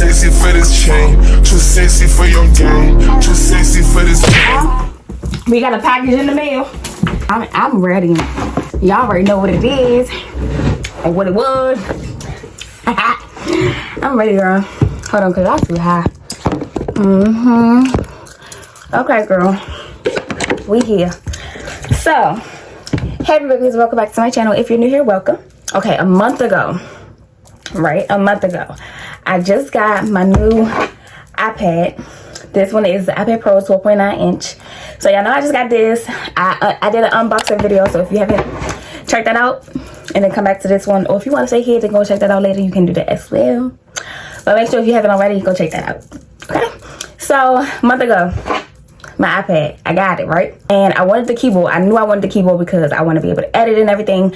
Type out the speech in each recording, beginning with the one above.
sexy for this chain, too sexy for your game, too sexy for this chain. We got a package in the mail. I'm ready. Y'all already know what it is or what it was. I'm ready, girl. Hold on, cause I'm too high. Okay, girl. We here. So, hey everybody, welcome back to my channel. If you're new here, welcome. Okay, a month ago, I just got my new iPad. This one is the iPad Pro 12.9 inch. So y'all know I just got this. I did an unboxing video, so if you haven't checked that out, and then come back to this one, or if you want to stay here then go check that out later, you can do that as well. But make sure if you haven't already, go check that out. Okay, so a month ago, my iPad, I got it, right? And I wanted the keyboard. I knew I wanted the keyboard because I want to be able to edit and everything.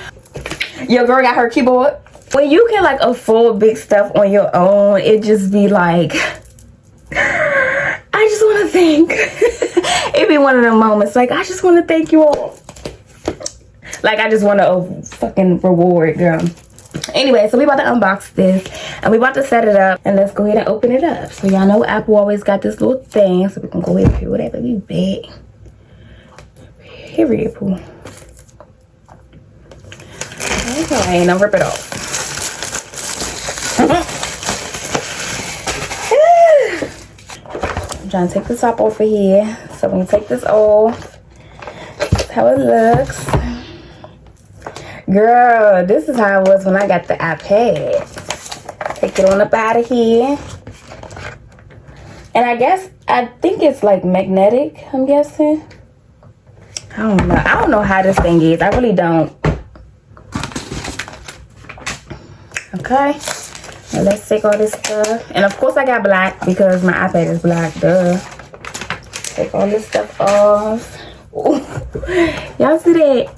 Your girl got her keyboard. When you can like afford big stuff on your own, it just be like, I just want to thank. It be one of them moments like, I just want to thank you all. Like, I just want to fucking reward, girl. Anyway, so we about to unbox this and we about to set it up, and let's go ahead and open it up. So y'all know Apple always got this little thing, so we can go ahead and put whatever we bet. Period, Pooh. Okay, now rip it off. I'm trying to take the top off of here. So when you take this off, that's how it looks. Girl, this is how it was when I got the iPad. Take it on up out of here. And I think it's like magnetic, I'm guessing. I don't know. I don't know how this thing is. I really don't. Okay. Now let's take all this stuff. And of course I got black because my iPad is black. Duh. Take all this stuff off. Y'all see that?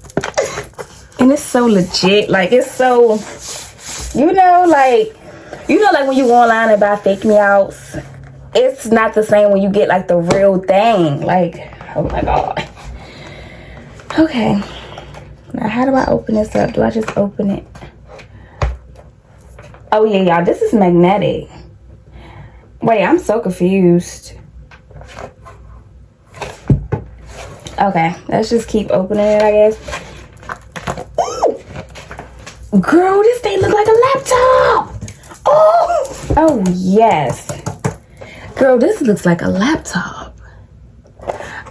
And it's so legit. Like, it's so, you know, like when you go online and buy fake me outs, it's not the same when you get like the real thing. Like, oh my God. Okay. Now how do I open this up? Do I just open it? Oh yeah, y'all, this is magnetic. Wait, I'm so confused. Okay, let's just keep opening it, I guess. Ooh! Girl, this thing look like a laptop. Oh yes. Girl, this looks like a laptop.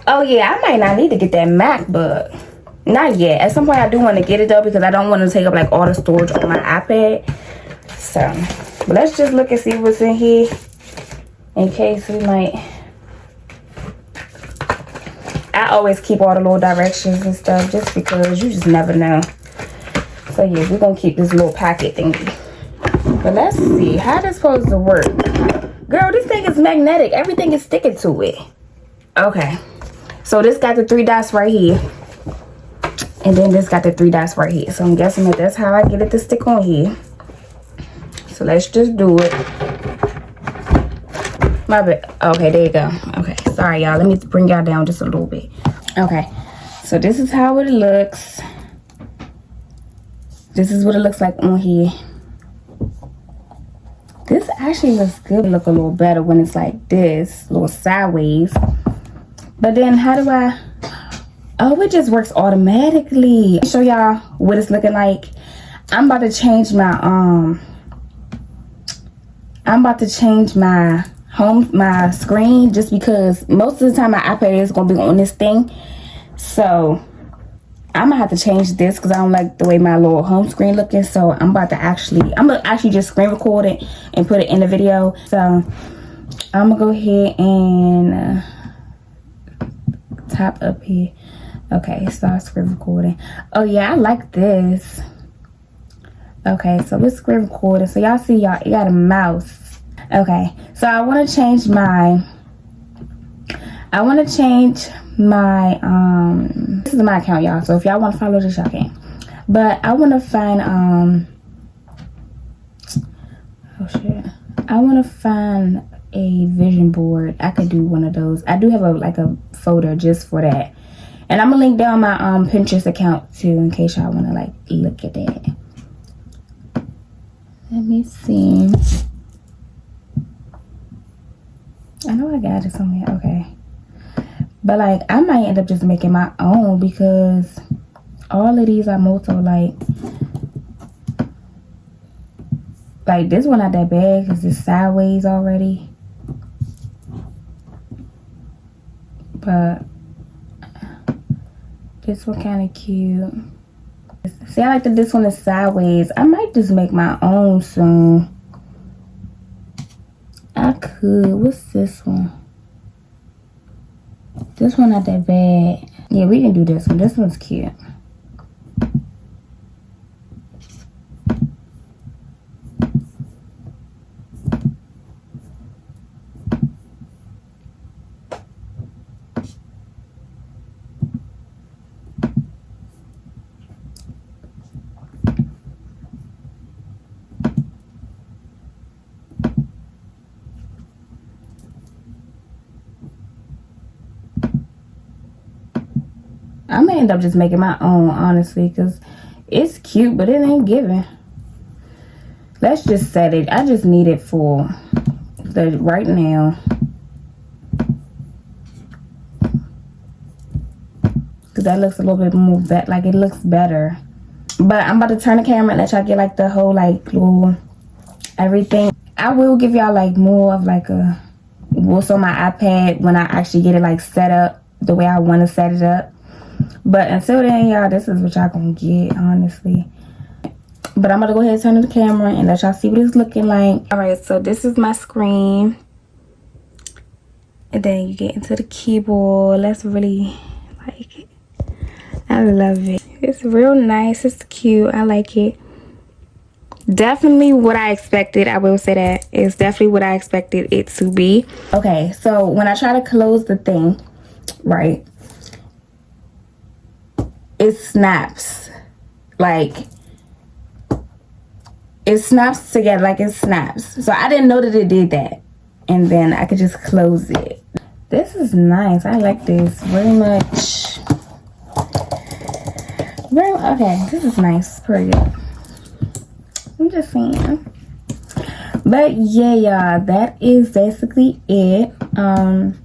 Oh yeah, I might not need to get that MacBook. Not yet. At some point I do want to get it though, because I don't want to take up like all the storage on my iPad. So, but let's just look and see what's in here in case we might. I always keep all the little directions and stuff just because you just never know. So yeah, we're gonna keep this little packet thingy. But let's see, how this supposed to work? Girl, this thing is magnetic. Everything is sticking to it. Okay, so this got the 3 dots right here. And then this got the 3 dots right here. So I'm guessing that that's how I get it to stick on here. So let's just do it. My bad. Okay, there you go. Okay, sorry y'all. Let me bring y'all down just a little bit. Okay, so this is how it looks. This is what it looks like on here. This actually looks good. It look a little better when it's like this, a little sideways. But then how do I? Oh, it just works automatically. I'll show y'all what it's looking like. I'm about to change my screen, just because most of the time my iPad is gonna be on this thing. So I'm gonna have to change this because I don't like the way my little home screen looking. So I'm gonna actually just screen record it and put it in the video. So I'm gonna go ahead and tap up here. Okay, start screen recording. Oh yeah, I like this. Okay, so it's screen recording. So y'all see, y'all, it got a mouse. Okay, so I want to change my this is my account, y'all. So if y'all want to follow this, y'all can. But I want to find oh shit, I want to find a vision board. I could do one of those. I do have a folder just for that. And I'm gonna link down my Pinterest account too, in case y'all wanna like look at that. Let me see. I got it somewhere. Okay. But like, I might end up just making my own because all of these are Moto. Like this one not that bad because it's sideways already. But this one kind of cute. See, I like that this one is sideways. I might just make my own soon. I could. What's this one? This one not that bad. Yeah, we can do this one. This one's cute. I may end up just making my own, honestly, because it's cute, but it ain't giving. Let's just set it. I just need it for the right now. Because that looks a little bit more better. Like, it looks better. But I'm about to turn the camera and let y'all get, like, the whole, like, little everything. I will give y'all, like, more of, like, a what's on my iPad when I actually get it, like, set up the way I want to set it up. But until then, y'all, this is what y'all gonna get, honestly. But I'm gonna go ahead and turn on the camera and let y'all see what it's looking like. Alright, so this is my screen. And then you get into the keyboard. Let's really like it. I love it. It's real nice. It's cute. I like it. Definitely what I expected. I will say that. It's definitely what I expected it to be. Okay, so when I try to close the thing, right, it snaps. Like, it snaps together, like it snaps. So I didn't know that it did that. And then I could just close it. This is nice. I like this very much. Okay, this is nice. Pretty good. I'm just saying. But yeah, y'all, that is basically it. I'm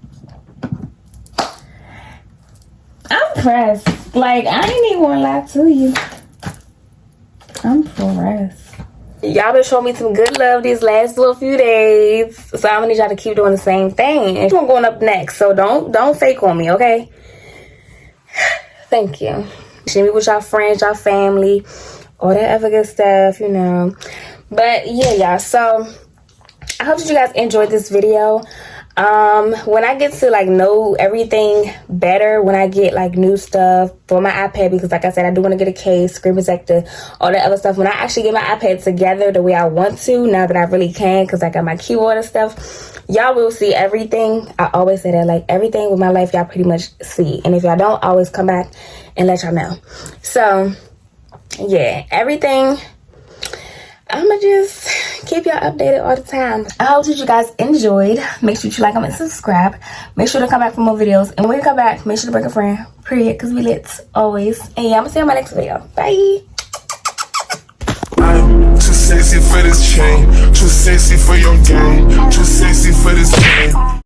impressed. Like, I ain't even gonna lie to you. I'm impressed. Y'all been showing me some good love these last little few days. So I'm gonna need y'all to keep doing the same thing. And I'm going up next. So don't fake on me, okay? Thank you. Share me with y'all friends, y'all family, all that other good stuff, you know. But yeah, y'all. So I hope that you guys enjoyed this video. When I get to like know everything better, when I get like new stuff for my iPad, because like I said, I do want to get a case, screen protector, all that other stuff. When I actually get my iPad together the way I want to, now that I really can, because I got my keyboard and stuff, y'all will see everything. I always say that, like, everything with my life y'all pretty much see, and if y'all don't, I always come back and let y'all know. So yeah, everything, I'ma just keep y'all updated all the time. I hope that you guys enjoyed. Make sure you like, comment, and subscribe. Make sure to come back for more videos. And when you come back, make sure to bring a friend. Period. Because we lit always. And yeah, I'm going to see you in my next video. Bye. I'm too sexy for this chain. Too sexy for your game. Too sexy for this game.